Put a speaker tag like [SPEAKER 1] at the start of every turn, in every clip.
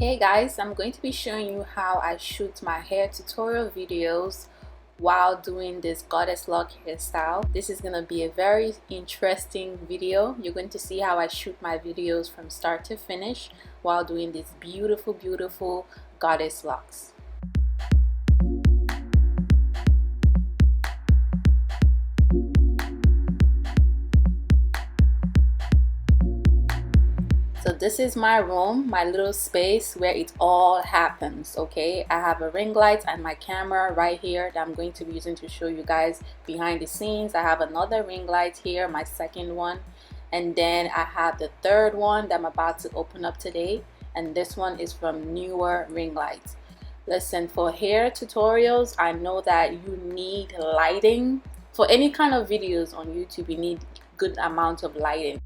[SPEAKER 1] Hey guys, I'm going to be showing you how I shoot my hair tutorial videos while doing this Goddess Loc hairstyle. This is going to be a very interesting video. You're going to see how I shoot my videos from start to finish while doing these beautiful goddess locks. So this is my room, my little space where it all happens. Okay, I have a ring light and my camera right here that I'm going to be using to show you guys behind the scenes. I have another ring light here, my second one, and then I have the third one that I'm about to open up today, and this one is from NEEWER ring lights. Listen, for hair tutorials, I know that you need lighting. For any kind of videos on YouTube, you need good amount of lighting.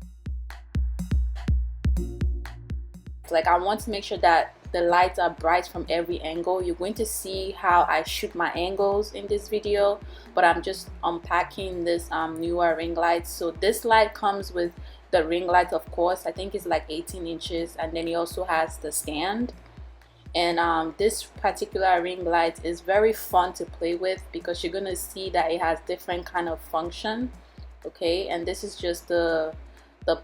[SPEAKER 1] Like, I want to make sure that the lights are bright from every angle. You're going to see how I shoot my angles in this video, but I'm just unpacking this NEEWER ring light. So this light comes with the ring light, of course. I think it's like 18 inches, and then it also has the stand. And this particular ring light is very fun to play with because you're gonna see that it has different kind of function. Okay, and this is just the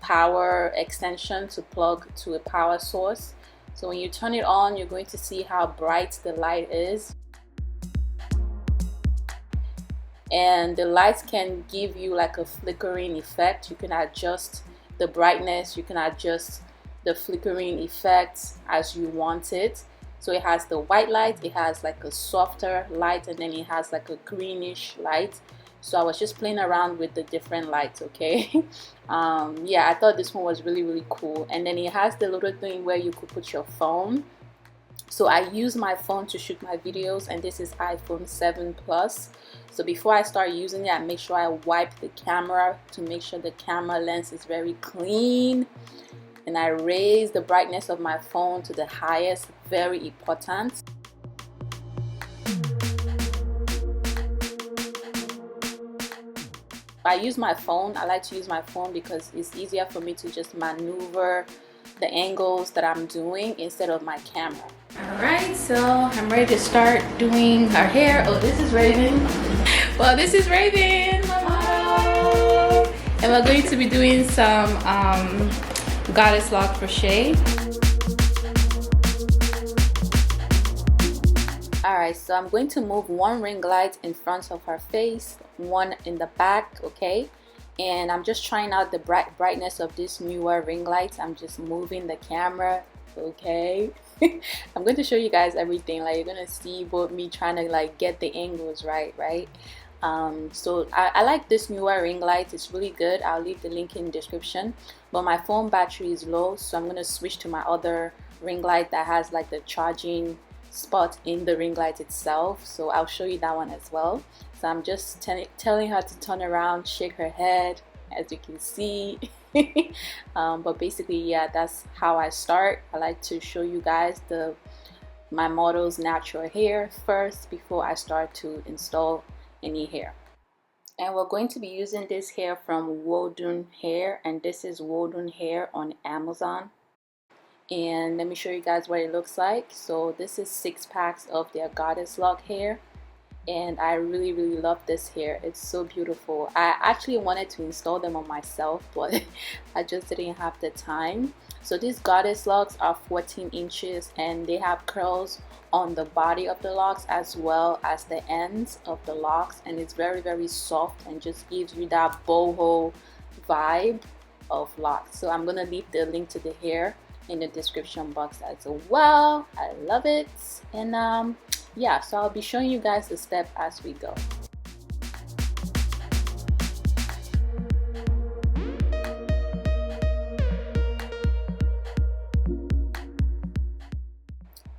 [SPEAKER 1] power extension to plug to a power source. So when you turn it on, you're going to see how bright the light is, and the lights can give you like a flickering effect. You can adjust the brightness, you can adjust the flickering effect as you want it. So it has the white light, it has like a softer light, and then it has like a greenish light. So I was just playing around with the different lights. Okay. Yeah, I thought this one was really cool. And then it has the little thing where you could put your phone. So I use my phone to shoot my videos, and this is iPhone 7 Plus. So before I start using it, I make sure I wipe the camera to make sure the camera lens is very clean, and I raise the brightness of my phone to the highest. Very important. I use my phone. I like to use my phone because it's easier for me to just maneuver the angles that I'm doing instead of my camera. Alright, so I'm ready to start doing her hair. Oh, this is Raven. Well, this is Raven, my model. And we're going to be doing some Goddess Locs Crochet. Alright, so I'm going to move one ring light in front of her face, one in the back, okay? And I'm just trying out the brightness of this NEEWER ring light. I'm just moving the camera, okay? I'm going to show you guys everything. Like, you're going to see both me trying to like get the angles right? So I like this NEEWER ring light. It's really good. I'll leave the link in the description. But my phone battery is low, so I'm going to switch to my other ring light that has like the charging spot in the ring light itself. So I'll show you that one as well. So I'm just telling her to turn around, shake her head, as you can see. But basically, yeah, that's how I start. I like to show you guys my model's natural hair first before I start to install any hair. And we're going to be using this hair from Wodun Hair, and this is Wodun Hair on Amazon. And let me show you guys what it looks like. So this is 6 packs of their Goddess Locs hair, and I really love this hair. It's so beautiful. I actually wanted to install them on myself, but I just didn't have the time. So these Goddess Locs are 14 inches, and they have curls on the body of the locks as well as the ends of the locks, and it's very soft and just gives you that boho vibe of locks. So I'm gonna leave the link to the hair in the description box as well. I love it. And yeah, so I'll be showing you guys the step as we go.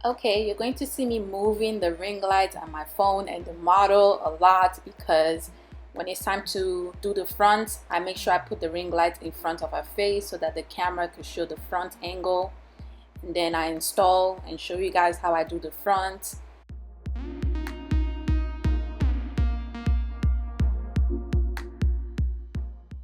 [SPEAKER 1] Okay, you're going to see me moving the ring light on my phone and the model a lot because when it's time to do the front, I make sure I put the ring light in front of her face so that the camera can show the front angle. And then I install and show you guys how I do the front.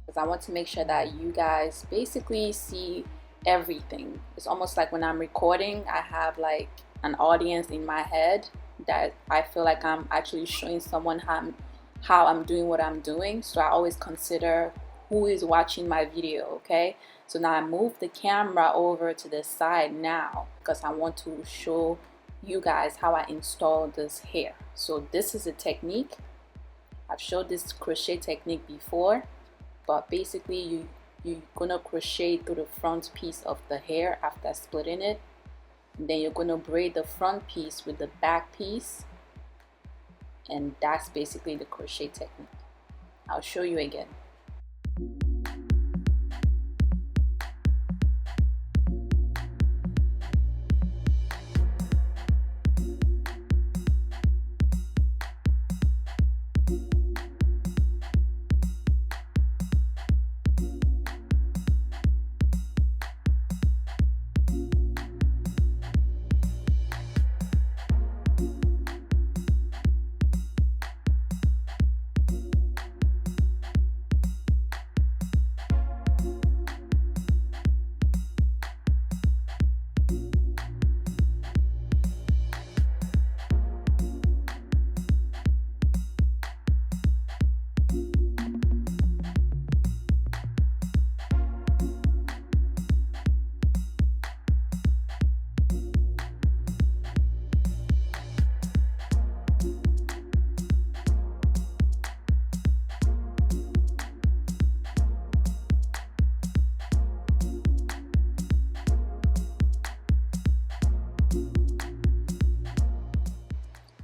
[SPEAKER 1] Because I want to make sure that you guys basically see everything. It's almost like when I'm recording, I have like an audience in my head that I feel like I'm actually showing someone how I'm doing what I'm doing. So I always consider who is watching my video, okay? So now I move the camera over to the side now because I want to show you guys how I install this hair. So this is a technique. I've showed this crochet technique before, but basically you're gonna crochet through the front piece of the hair after splitting it. And then you're gonna braid the front piece with the back piece, and that's basically the crochet technique. I'll show you again.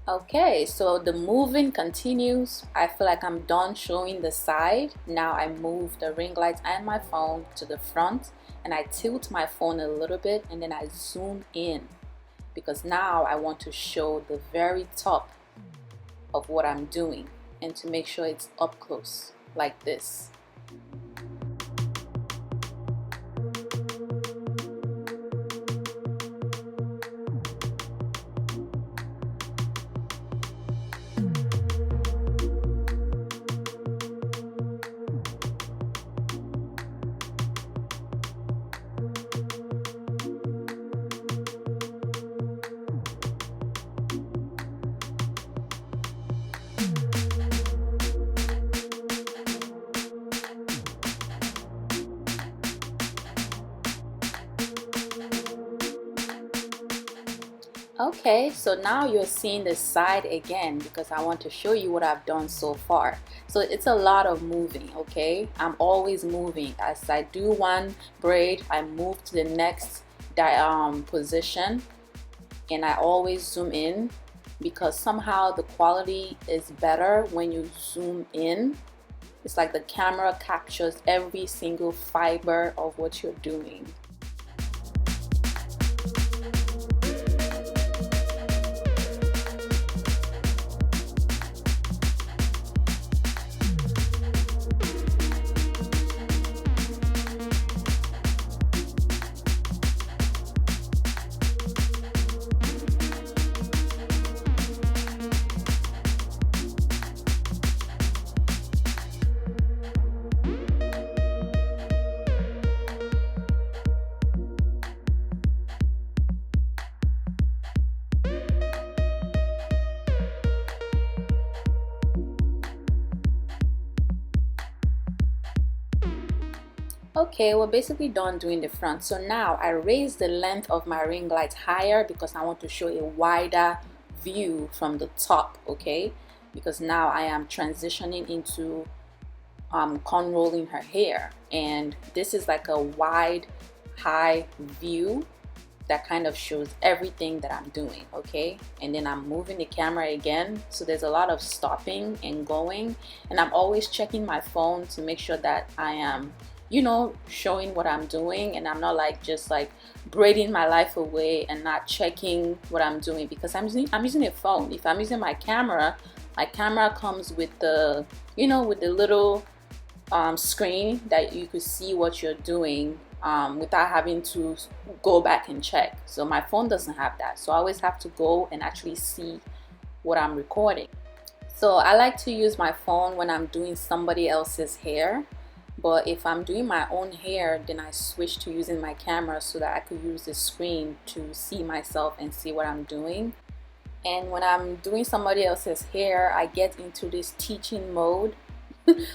[SPEAKER 1] Okay, so the moving continues. I feel like I'm done showing the side. Now I move the ring light and my phone to the front, and I tilt my phone a little bit, and then I zoom in because now I want to show the very top of what I'm doing and to make sure it's up close like this. Okay, so now you're seeing the side again because I want to show you what I've done so far. So it's a lot of moving, okay? I'm always moving. As I do one braid, I move to the next position, and I always zoom in because somehow the quality is better when you zoom in. It's like the camera captures every single fiber of what you're doing. Okay, we're basically done doing the front. So now I raise the length of my ring light higher because I want to show a wider view from the top, okay? Because now I am transitioning into conrolling her hair, and this is like a wide, high view that kind of shows everything that I'm doing, okay? And then I'm moving the camera again, so there's a lot of stopping and going, and I'm always checking my phone to make sure that I am, you know, showing what I'm doing, and I'm not like just like braiding my life away and not checking what I'm doing because I'm using a phone. If I'm using my camera comes with the, you know, with the little screen that you could see what you're doing without having to go back and check. So my phone doesn't have that, so I always have to go and actually see what I'm recording. So I like to use my phone when I'm doing somebody else's hair, But if I'm doing my own hair, then I switch to using my camera so that I could use the screen to see myself and see what I'm doing. And when I'm doing somebody else's hair, I get into this teaching mode.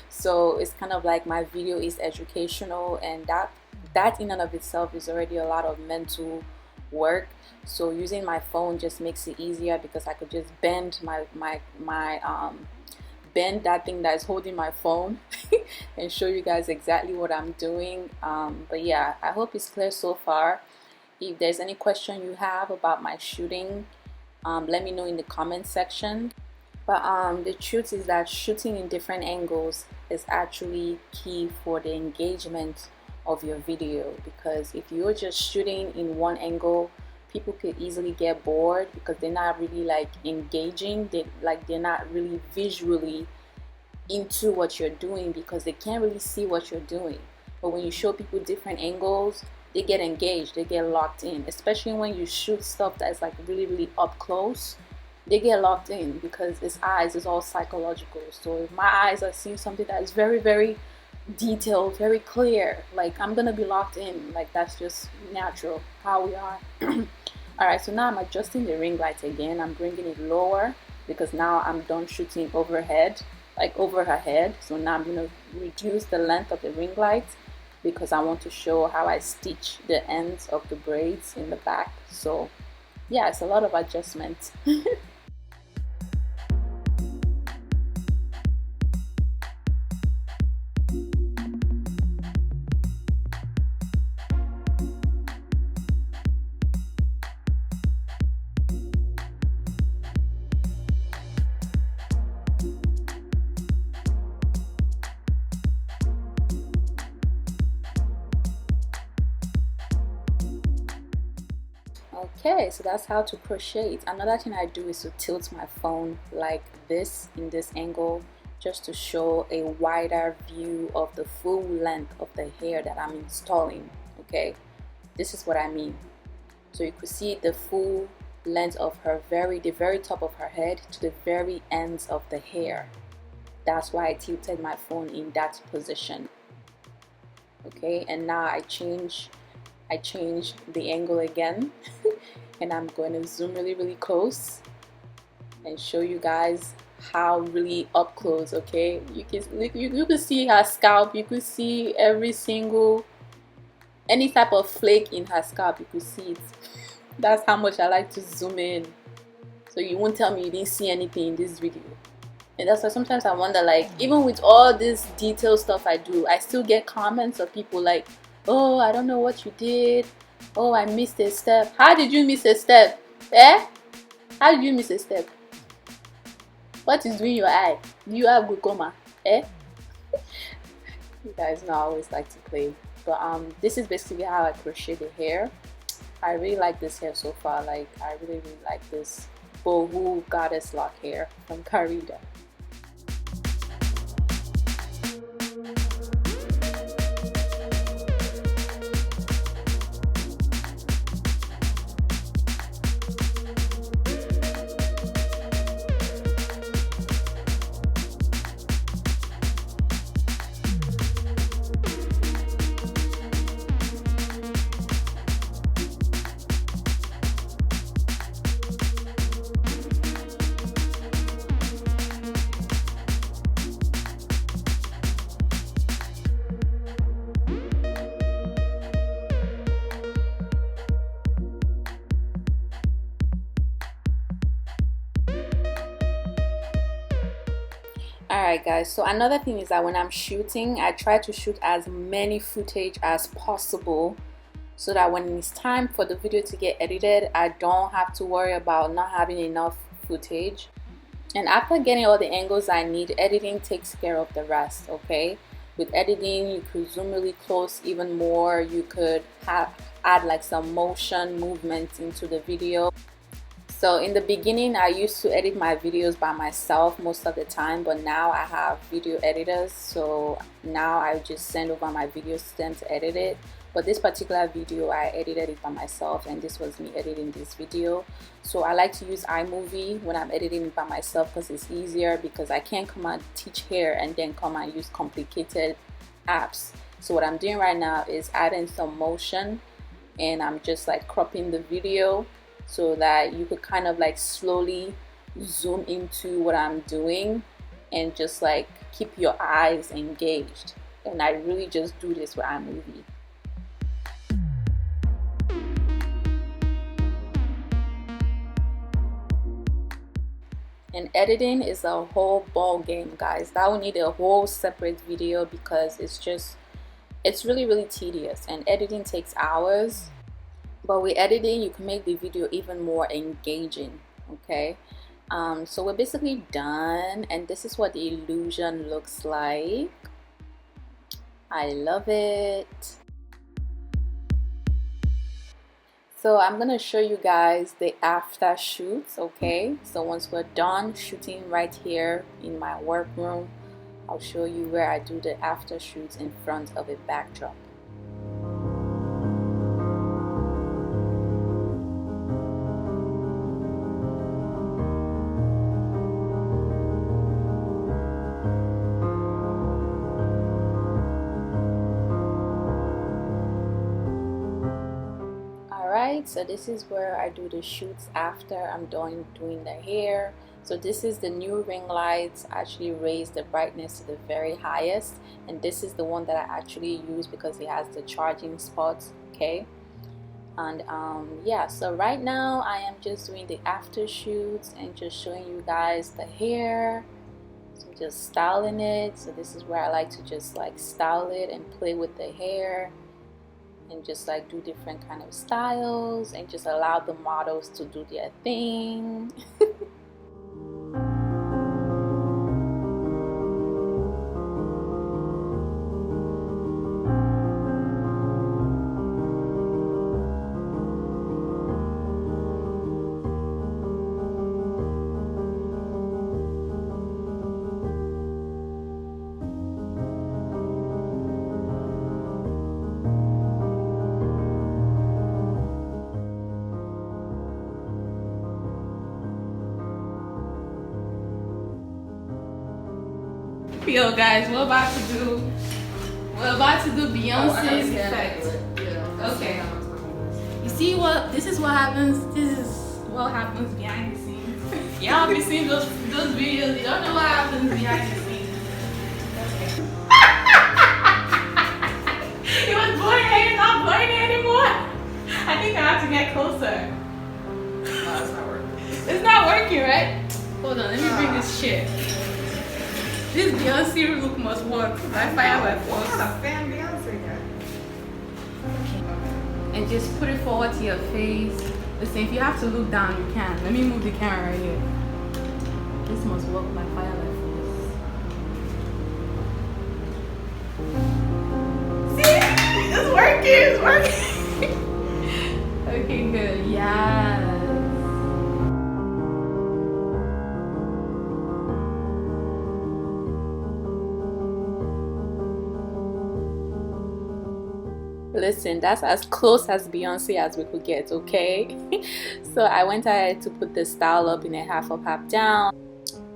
[SPEAKER 1] So it's kind of like my video is educational, and that in and of itself is already a lot of mental work. So using my phone just makes it easier because I could just bend bend that thing that is holding my phone and show you guys exactly what I'm doing. But yeah, I hope it's clear so far. If there's any question you have about my shooting, let me know in the comment section. But the truth is that shooting in different angles is actually key for the engagement of your video, because if you're just shooting in one angle, people could easily get bored because they're not really like engaging. They're not really visually into what you're doing because they can't really see what you're doing. But when you show people different angles, they get engaged, they get locked in, especially when you shoot stuff that's like really up close. They get locked in because it's eyes, it's all psychological. So if my eyes are seeing something that is very detailed, very clear, like I'm gonna be locked in. Like that's just natural how we are. Alright, so now I'm adjusting the ring light again. I'm bringing it lower because now I'm done shooting overhead, like over her head. So now I'm gonna reduce the length of the ring light because I want to show how I stitch the ends of the braids in the back. So yeah, it's a lot of adjustments. Okay, so that's how to crochet it. Another thing I do is to tilt my phone like this in this angle, just to show a wider view of the full length of the hair that I'm installing. Okay, this is what I mean. So you could see the full length of her, the very top of her head to the very ends of the hair. That's why I tilted my phone in that position. Okay, and now I change the angle again and I'm going to zoom really close and show you guys how really up close. Okay, you can see her scalp, you could see every single, any type of flake in her scalp, you could see it. That's how much I like to zoom in, so you won't tell me you didn't see anything in this video. And that's why sometimes I wonder, like, even with all this detailed stuff I do, I still get comments of people like, oh, I don't know what you did, oh, I missed a step. How did you miss a step? How did you miss a step? What is doing your eye? Do you have glaucoma? You guys know I always like to play. But this is basically how I crochet the hair. I really like this hair so far. Like, I really like this boho Goddess Locs hair from Carida. Alright guys, so another thing is that when I'm shooting, I try to shoot as many footage as possible so that when it's time for the video to get edited, I don't have to worry about not having enough footage. And after getting all the angles I need, editing takes care of the rest. Okay, with editing you could zoom really close even more. You could add like some motion movements into the video. So in the beginning, I used to edit my videos by myself most of the time, but now I have video editors, so now I just send over my videos to them to edit it. But this particular video, I edited it by myself, and this was me editing this video. So I like to use iMovie when I'm editing it by myself because it's easier, because I can't come and teach hair and then come and use complicated apps. So what I'm doing right now is adding some motion, and I'm just like cropping the video so that you could kind of like slowly zoom into what I'm doing and just like keep your eyes engaged. And I really just do this with iMovie. And editing is a whole ball game, guys. That will need a whole separate video because it's really tedious, and editing takes hours. But with editing, you can make the video even more engaging. Okay, so we're basically done, and this is what the illusion looks like. I love it. So I'm gonna show you guys the after shoots. Okay, so once we're done shooting right here in my workroom, I'll show you where I do the after shoots in front of a backdrop. Alright, so this is where I do the shoots after I'm done doing the hair. So this is the new ring lights. I actually raised the brightness to the very highest, and this is the one that I actually use because it has the charging spots. Okay, and yeah, so right now I am just doing the after shoots and just showing you guys the hair. So I'm just styling it. So this is where I like to just like style it and play with the hair and just like do different kind of styles and just allow the models to do their thing. Yo guys, we're about to do Beyonce's effect. Yeah. Okay. You see what? This is what happens. This is what happens behind the scenes. Y'all be seeing those videos. You don't know what happens behind the scenes. Okay. It was blurring. It's not blurring anymore. I think I have to get closer.
[SPEAKER 2] No, it's not working.
[SPEAKER 1] It's not working, right? Hold on. Let me bring this shit. This Beyonce look must work. I fire by force.
[SPEAKER 2] What kind of fan Beyonce got?
[SPEAKER 1] And just put it forward to your face. Listen, if you have to look down, you can. Let me move the camera right here. This must work by fire by force. See? It's working. It's working. Okay, good. Yes. Listen, that's as close as Beyonce as we could get, okay? So I went ahead to put the style up in a half up, half down.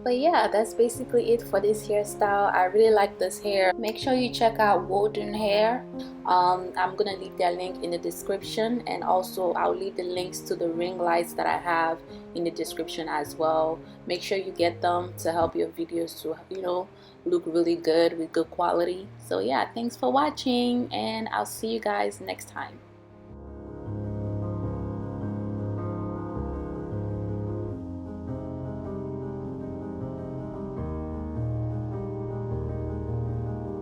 [SPEAKER 1] But yeah, that's basically it for this hairstyle. I really like this hair. Make sure you check out Wodun Hair. I'm gonna leave their link in the description, and also I'll leave the links to the ring lights that I have in the description as well. Make sure you get them to help your videos to, you know, look really good with good quality. So yeah, thanks for watching, and I'll see you guys next time.